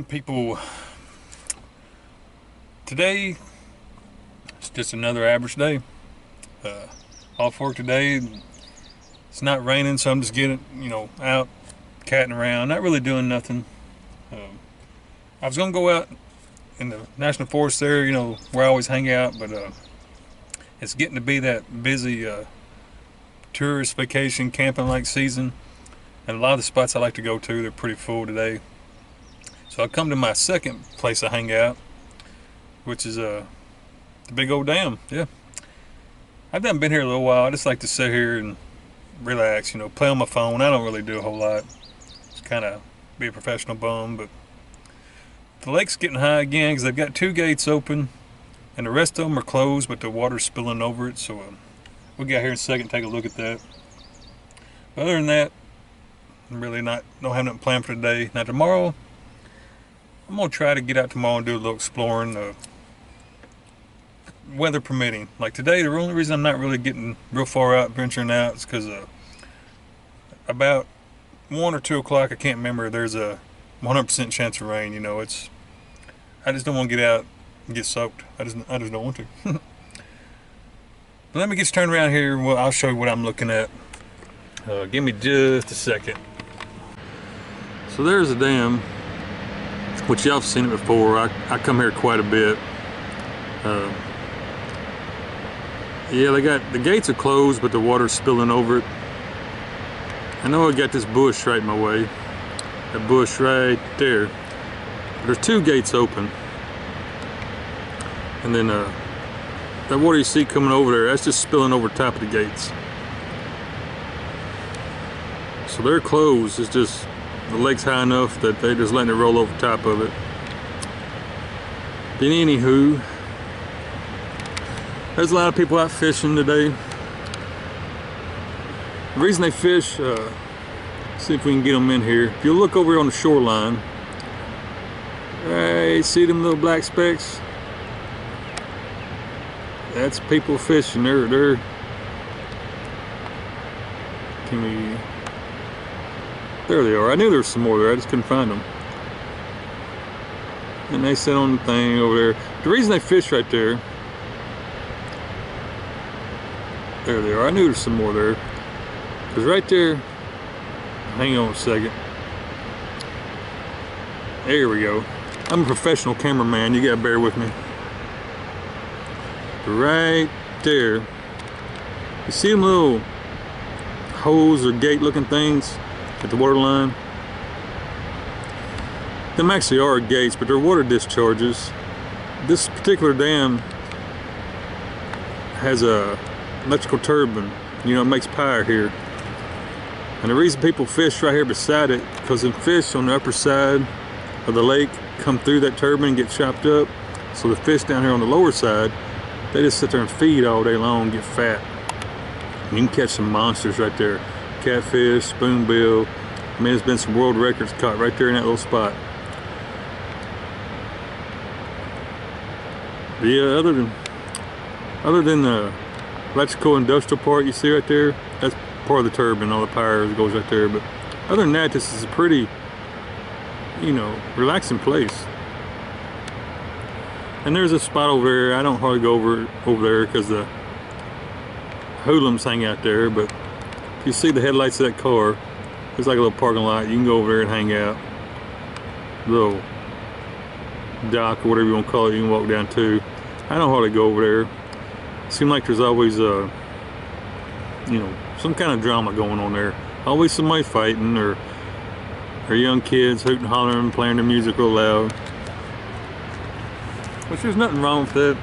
People, today it's just another average day. Off work today. It's not raining, so I'm just getting, out catting around, not really doing nothing. I was gonna go out in the national forest there, where I always hang out, but it's getting to be that busy tourist vacation camping like season, and a lot of the spots I like to go to, they're pretty full today. So I come to my second place I hang out, which is the big old dam. Yeah, I've not been here a little while. I just like to sit here and relax, play on my phone. I don't really do a whole lot. Just kind of be a professional bum. But the lake's getting high again because they've got two gates open, and the rest of them are closed, but the water's spilling over it. So we'll get here in a second and take a look at that. But other than that, I'm really don't have nothing planned for today. Now tomorrow, I'm going to try to get out tomorrow and do a little exploring, weather permitting. Like today, the only reason I'm not really getting real far out, venturing out, is because about 1 or 2 o'clock, I can't remember, there's a 100% chance of rain. I just don't want to get out and get soaked. I just don't want to. But let me get turned around here. Well, I'll show you what I'm looking at. Give me just a second. So there's a dam, which y'all have seen it before. I come here quite a bit. Yeah, the gates are closed, but the water's spilling over it. I know I got this bush right in my way. That bush right there. There's 2 gates open. And then that water you see coming over there, that's just spilling over top of the gates. So they're closed. It's just the lake's high enough that they're just letting it roll over top of it. But anywho, there's a lot of people out fishing today. The reason they fish, see if we can get them in here. If you look over here on the shoreline, right, see them little black specks? That's people fishing. They're there they are. I knew there was some more there, I just couldn't find them. And they sit on the thing over there. The reason they fish right there, there they are. I knew there was some more there. Because right there, hang on a second. There we go. I'm a professional cameraman, you gotta bear with me. Right there, you see them little hose or gate looking things at the water line? Them actually are gates, but they're water discharges. This particular dam has a electrical turbine. It makes power here. And the reason people fish right here beside it, because the fish on the upper side of the lake come through that turbine and get chopped up. So the fish down here on the lower side, they just sit there and feed all day long and get fat. And you can catch some monsters right there. Catfish, spoonbill. I mean, there's been some world records caught right there in that little spot. But yeah, other than the electrical industrial part you see right there, that's part of the turbine, all the power goes right there. But other than that, this is a pretty, relaxing place. And there's a spot over there. I don't hardly go over there because the hoodlums hang out there. But if you see the headlights of that car, it's like a little parking lot. You can go over there and hang out. Little dock or whatever you want to call it, you can walk down to. I don't hardly go over there. It seems like there's always some kind of drama going on there. Always somebody fighting or young kids hooting, hollering, playing their music real loud. Which there's nothing wrong with that.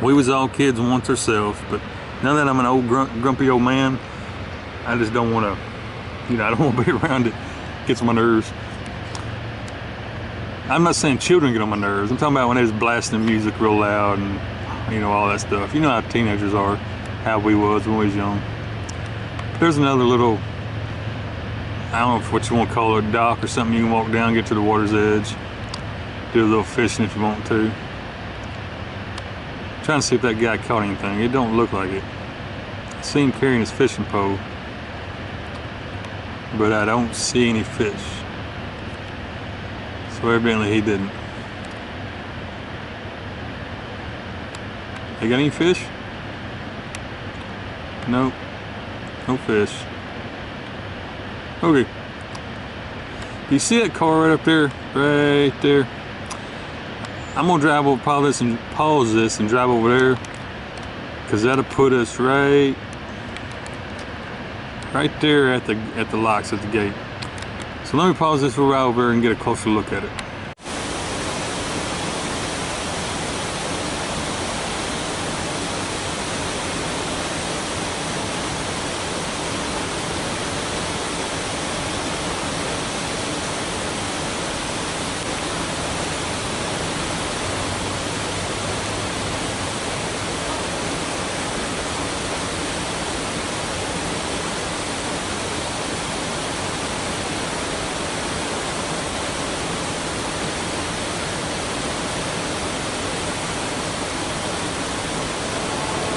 We was all kids once ourselves, but now that I'm an old grumpy old man, I just don't want to, I don't want to be around it. It gets on my nerves. I'm not saying children get on my nerves. I'm talking about when they just blasting music real loud and all that stuff. You know how teenagers are, how we was when we was young. There's another little, I don't know what you want to call it, dock or something. You can walk down, get to the water's edge, do a little fishing if you want to. Trying to see if that guy caught anything. It don't look like it. I see him carrying his fishing pole, but I don't see any fish. So evidently he didn't. They got any fish? Nope. No fish. Okay. Do you see that car right up there? Right there. I'm gonna drive over, pause this and drive over there, because that'll put us right there at the locks at the gate. So let me pause this right over and get a closer look at it.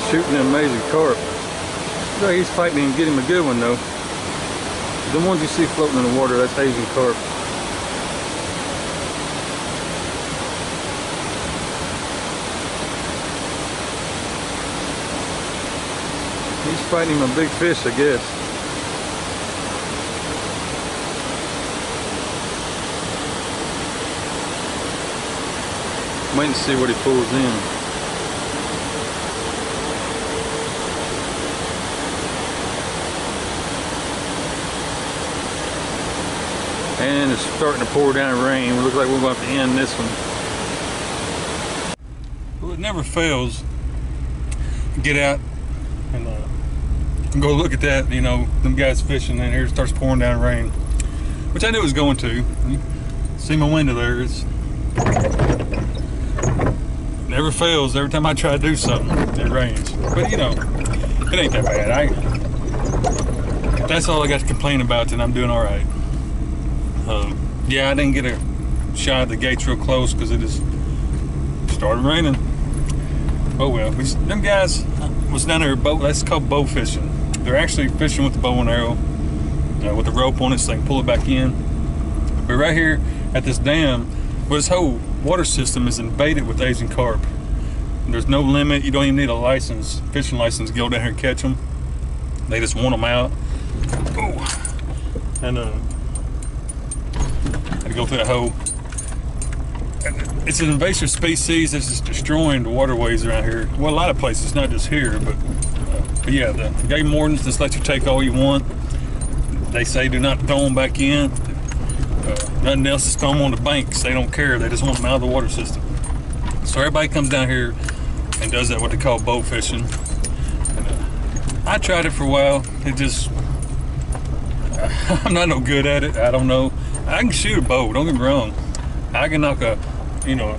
Shooting an amazing carp. So he's fighting and getting him a good one though. The ones you see floating in the water, that's Asian carp. He's fighting him a big fish, I guess. Wait and see what he pulls in. And it's starting to pour down rain. It looks like we're going to have to end this one. Well, it never fails. Get out and go look at that. You know, them guys fishing, and here it starts pouring down rain, which I knew it was going to. See my window there. It's never fails. Every time I try to do something, it rains. But you know, it ain't that bad. If that's all I got to complain about, then I'm doing all right. Yeah, I didn't get a shot at the gates real close because it just started raining. Oh well, them guys was down there boat. That's called bow fishing. They're actually fishing with the bow and arrow, with the rope on it so they can pull it back in. But right here at this dam, well, this whole water system is invaded with Asian carp. And there's no limit. You don't even need a license, fishing license, to go down here and catch them. They just want them out. Oh, and had to go through that hole. It's an invasive species that's just destroying the waterways around here. Well, a lot of places, not just here, but yeah, the game wardens just let you take all you want. They say do not throw them back in. Nothing else is throw them on the banks. They don't care. They just want them out of the water system. So everybody comes down here and does that, what they call bow fishing. And, I tried it for a while. It just, I'm not no good at it. I don't know. I can shoot a bow, don't get me wrong. I can knock a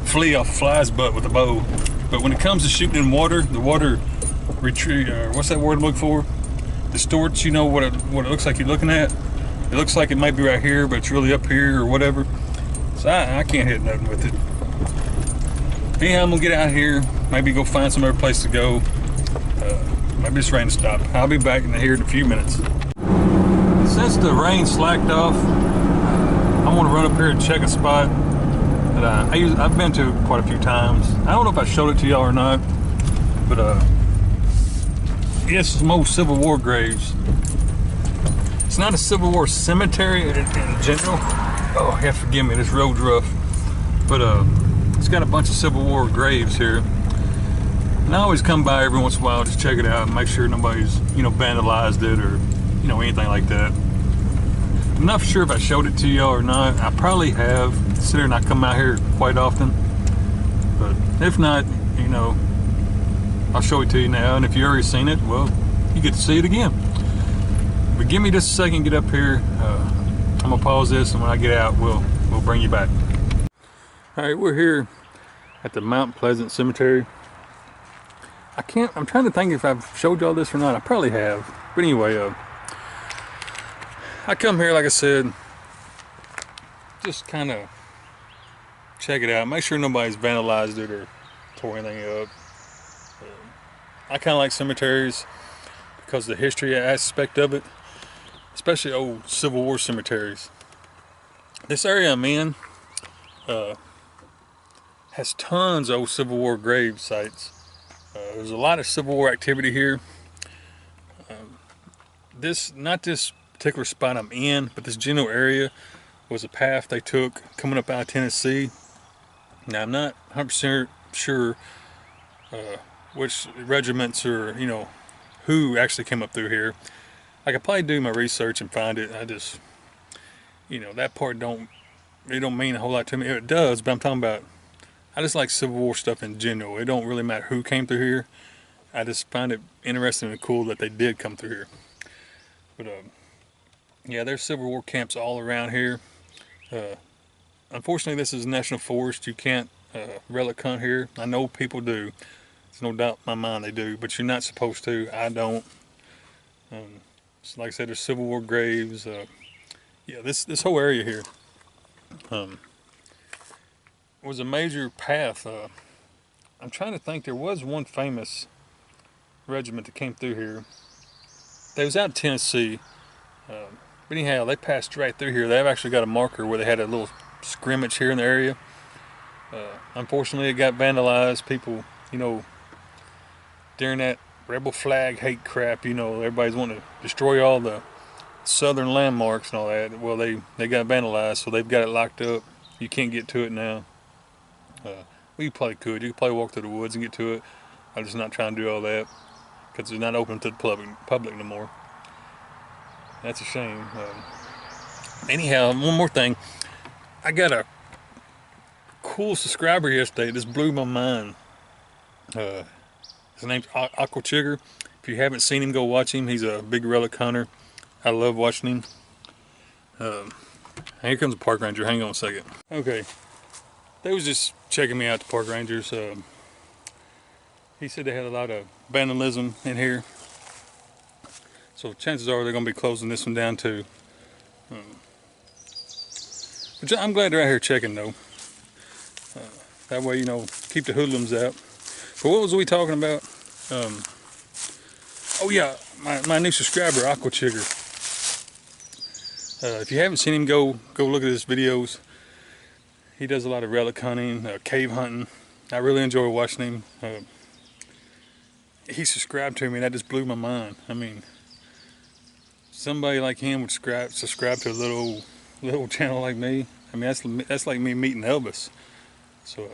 flea off a fly's butt with a bow. But when it comes to shooting in water, the water what's that word I'm looking for? Distorts, you know what it looks like you're looking at? It looks like it might be right here, but it's really up here or whatever. So I can't hit nothing with it. Anyhow, I'm gonna get out here, maybe go find some other place to go. Maybe this rain will stop. I'll be back here in a few minutes. Since the rain slacked off, I want to run up here and check a spot that I've been to quite a few times. I don't know if I showed it to y'all or not, but yes, some old Civil War graves. It's not a Civil War cemetery in general. Oh, you have to forgive me, this road's rough. But it's got a bunch of Civil War graves here. And I always come by every once in a while, just check it out and make sure nobody's, vandalized it or, anything like that. I'm not sure if I showed it to y'all or not. I probably have, considering I come out here quite often. But if not, I'll show it to you now. And if you already seen it, well, you get to see it again. But give me just a second, get up here. I'm gonna pause this, and when I get out, we'll bring you back. All right, we're here at the Mount Pleasant Cemetery. I'm trying to think if I've showed y'all this or not. I probably have. But anyway, I come here, like I said, just kind of check it out. Make sure nobody's vandalized it or tore anything up. I kind of like cemeteries because of the history aspect of it, especially old Civil War cemeteries. This area I'm in, has tons of old Civil War grave sites. There's a lot of Civil War activity here. Not this particular spot I'm in, but this general area was a path they took coming up out of Tennessee. Now I'm not 100% sure which regiments or who actually came up through here. I could probably do my research and find it. I just that part don't mean a whole lot to me. It does, but I'm talking about I just like Civil War stuff in general. It don't really matter who came through here. I just find it interesting and cool that they did come through here. But yeah, there's Civil War camps all around here. Unfortunately, this is a national forest. You can't relic hunt here. I know people do. There's no doubt in my mind they do, but you're not supposed to. I don't. So like I said, there's Civil War graves. Yeah, this whole area here was a major path. I'm trying to think. There was one famous regiment that came through here. They was out in Tennessee. But anyhow, they passed right through here. They've actually got a marker where they had a little scrimmage here in the area. Unfortunately, it got vandalized. People, during that rebel flag hate crap, everybody's wanting to destroy all the southern landmarks and all that. Well, they got vandalized, so they've got it locked up. You can't get to it now. Well, you probably could. You could probably walk through the woods and get to it. I'm just not trying to do all that because it's not open to the public no more. That's a shame. Anyhow, one more thing. I got a cool subscriber yesterday. This blew my mind. His name's Aqua Chigger. If you haven't seen him, go watch him. He's a big relic hunter. I love watching him. Here comes a park ranger. Hang on a second. Okay. They was just checking me out, the park rangers. He said they had a lot of vandalism in here. So chances are they're going to be closing this one down too. But I'm glad they're out here checking though. That way, keep the hoodlums out. But what was we talking about? Oh yeah, my new subscriber, Aqua Chigger. If you haven't seen him, go look at his videos. He does a lot of relic hunting, cave hunting. I really enjoy watching him. He subscribed to me and that just blew my mind. I mean, somebody like him would subscribe to a little channel like me. I mean, that's like me meeting Elvis. So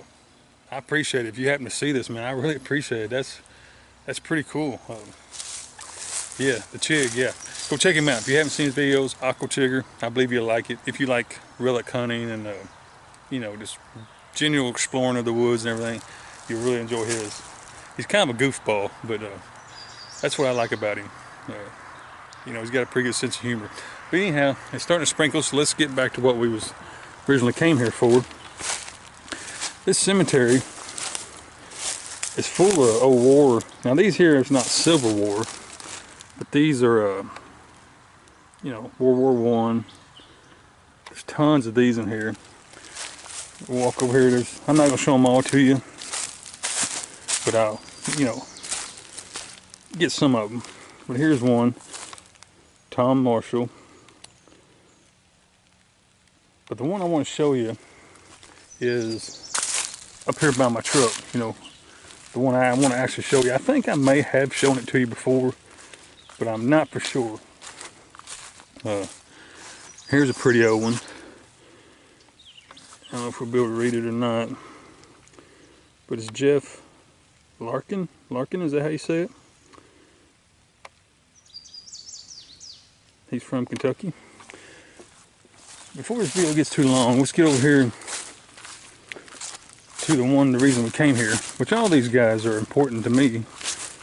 I appreciate it. If you happen to see this, man, I really appreciate it. That's pretty cool. Yeah, the Chig, yeah. Go check him out. If you haven't seen his videos, Aqua Chigger, I believe you'll like it. If you like relic hunting and just general exploring of the woods and everything, you'll really enjoy his. He's kind of a goofball, but that's what I like about him. He's got a pretty good sense of humor. But anyhow, it's starting to sprinkle, so let's get back to what we was originally came here for. This cemetery is full of old war. Now these here is not Civil War, but these are, World War I. There's tons of these in here. We'll walk over here. I'm not gonna show them all to you, but I'll, get some of them. But here's one, Tom Marshall. But the one I want to show you is up here by my truck. The one I want to actually show you. I think I may have shown it to you before, but I'm not for sure. Here's a pretty old one. I don't know if we'll be able to read it or not, but it's Jeff Larkin. Larkin, is that how you say it? He's from Kentucky. Before this video gets too long, let's get over here to the reason we came here, which all these guys are important to me.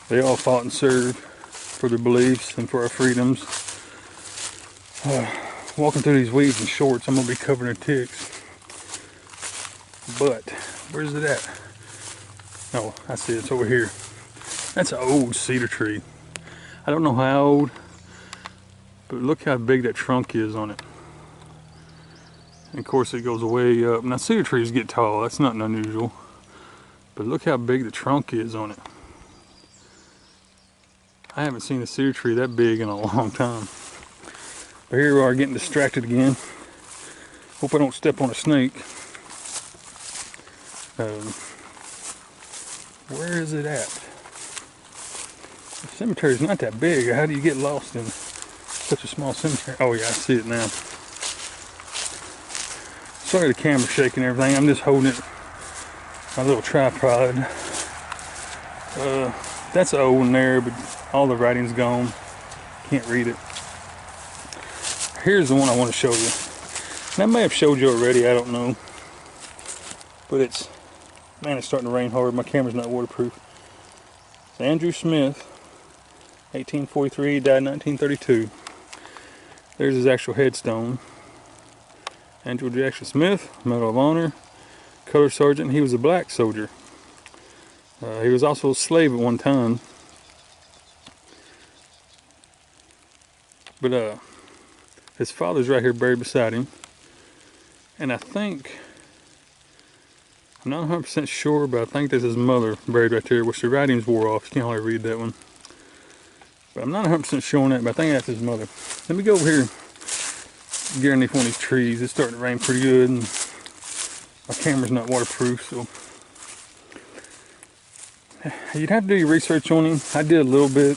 They all fought and served for their beliefs and for our freedoms. Walking through these weeds and shorts, I'm going to be covered in ticks. But, where's it at? Oh, I see it's over here. That's an old cedar tree. I don't know how old, but look how big that trunk is on it. And of course it goes way up. Now cedar trees get tall, that's nothing unusual. But look how big the trunk is on it. I haven't seen a cedar tree that big in a long time. But here we are getting distracted again. Hope I don't step on a snake. Where is it at? The cemetery's not that big. How do you get lost in such a small cemetery? Oh yeah, I see it now. Sorry the camera's shaking and everything. I'm just holding it, my little tripod. That's an old one there, but all the writing's gone. Can't read it. Here's the one I want to show you. And I may have showed you already, I don't know. But it's, man, it's starting to rain hard. My camera's not waterproof. It's Andrew Smith, 1843, died in 1932. There's his actual headstone. Andrew Jackson Smith, Medal of Honor, Color Sergeant. He was a black soldier. He was also a slave at one time. But his father's right here buried beside him. And I think, I'm not 100% sure, but I think that's his mother buried right there, which the writings wore off. You can't hardly read that one. But I'm not 100% sure on that, but I think that's his mother. Let me go over here, get underneath one of these trees. It's starting to rain pretty good, and my camera's not waterproof, so. You'd have to do your research on him. I did a little bit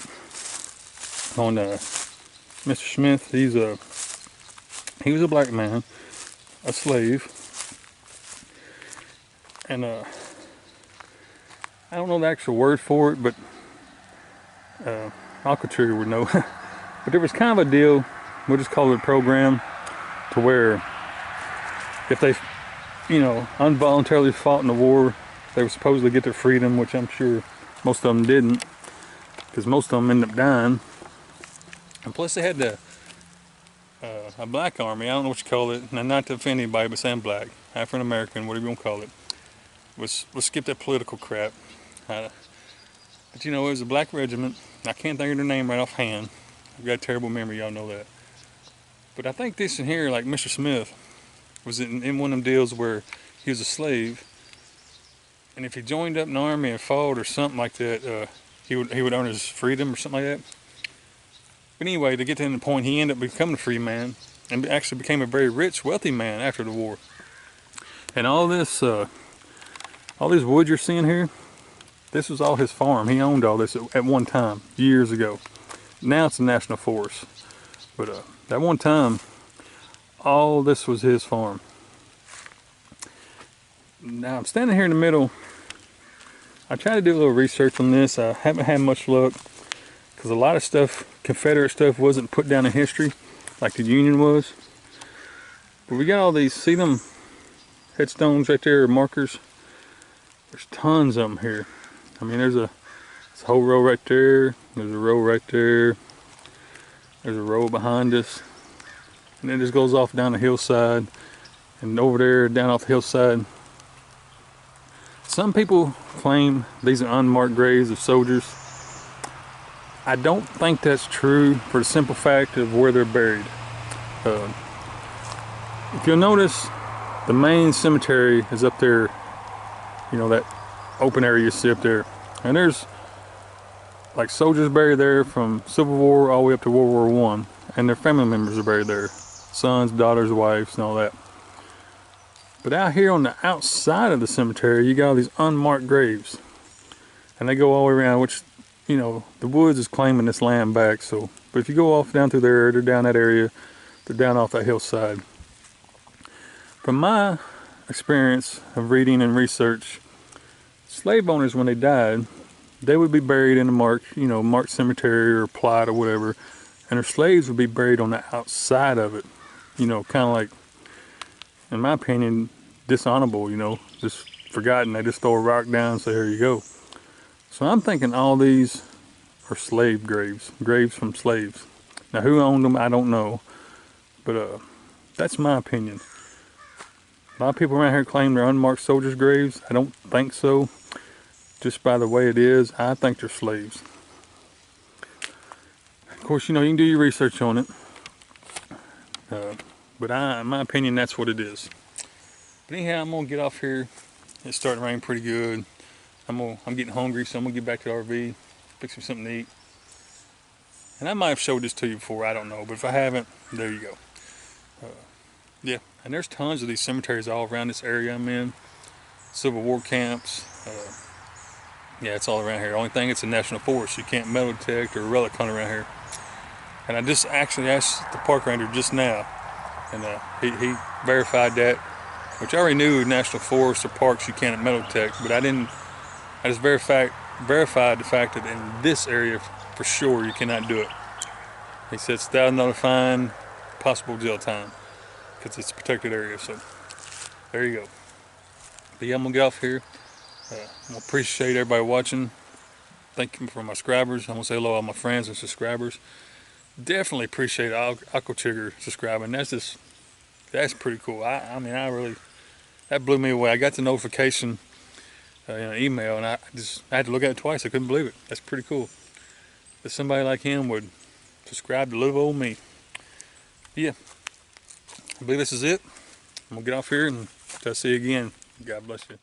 on Mr. Smith. He was a black man, a slave, and I don't know the actual word for it, but Alcatraz would know. But there was kind of a deal, we'll just call it a program, to where if they, you know, involuntarily fought in the war, they were supposed to get their freedom, which I'm sure most of them didn't, because most of them ended up dying. And plus they had a black army, I don't know what you call it, and not to offend anybody, but saying black, African American, whatever you want to call it. Let's skip that political crap. But you know, it was a black regiment. I can't think of their name right offhand. I've got a terrible memory, y'all know that. But I think this in here, like Mr. Smith, was in one of them deals where he was a slave, and if he joined up in the army and fought or something like that, he would earn his freedom or something like that. But anyway, to get to the point, he ended up becoming a free man and actually became a very rich, wealthy man after the war. And all this wood you're seeing here, this was all his farm. He owned all this at one time, years ago. Now it's a national forest. But at one time, all this was his farm. Now I'm standing here in the middle. I tried to do a little research on this. I haven't had much luck because a lot of stuff, Confederate stuff, wasn't put down in history like the Union was. But we got all these, see them headstones right there, or markers? There's tons of them here. I mean, there's a whole row right there. There's a row right there. There's a row behind us. And it just goes off down the hillside. And over there, down off the hillside. Some people claim these are unmarked graves of soldiers. I don't think that's true for the simple fact of where they're buried. If you'll notice, the main cemetery is up there, you know, that open area you see up there. And there's like soldiers buried there from Civil War all the way up to World War I, and their family members are buried there. Sons, daughters, wives, and all that. But out here on the outside of the cemetery, you got all these unmarked graves. And they go all the way around, which, you know, the woods is claiming this land back. So, but if you go off down through there, they're down that area, they're down off that hillside. From my experience of reading and research, slave owners, when they died, they would be buried in a marked, you know, marked cemetery or plot or whatever, and their slaves would be buried on the outside of it. You know, kind of like, in my opinion, dishonorable, you know, just forgotten. They just throw a rock down and say, here you go. So I'm thinking all these are slave graves, graves from slaves. Now who owned them, I don't know, but that's my opinion. A lot of people around here claim they're unmarked soldiers' graves. I don't think so. Just by the way it is, I think they're slaves. Of course, you know, you can do your research on it. But in my opinion, that's what it is. But anyhow, I'm gonna get off here. It's starting to rain pretty good. I'm getting hungry, so I'm gonna get back to the RV, fix me something to eat. And I might have showed this to you before, I don't know. But if I haven't, there you go. Yeah, and there's tons of these cemeteries all around this area I'm in. Civil War camps. Yeah, it's all around here. Only thing, it's a national forest. You can't metal detect or relic hunt around here. And I just actually asked the park ranger just now, and he verified that, which I already knew national forests or parks you can't metal detect, but I just verified the fact that in this area for sure you cannot do it. He said it's $1,000 fine, possible jail time, because it's a protected area. So there you go. But yeah, I'm gonna get off here. I appreciate everybody watching. Thank you for my subscribers. I'm gonna say hello to all my friends and subscribers. Definitely appreciate Aqua Chigger subscribing. That's pretty cool. I mean, that blew me away. I got the notification in an email, and I had to look at it twice. I couldn't believe it. That's pretty cool that somebody like him would subscribe to little old me. Yeah, I believe this is it. I'm gonna get off here and till I see you again. God bless you.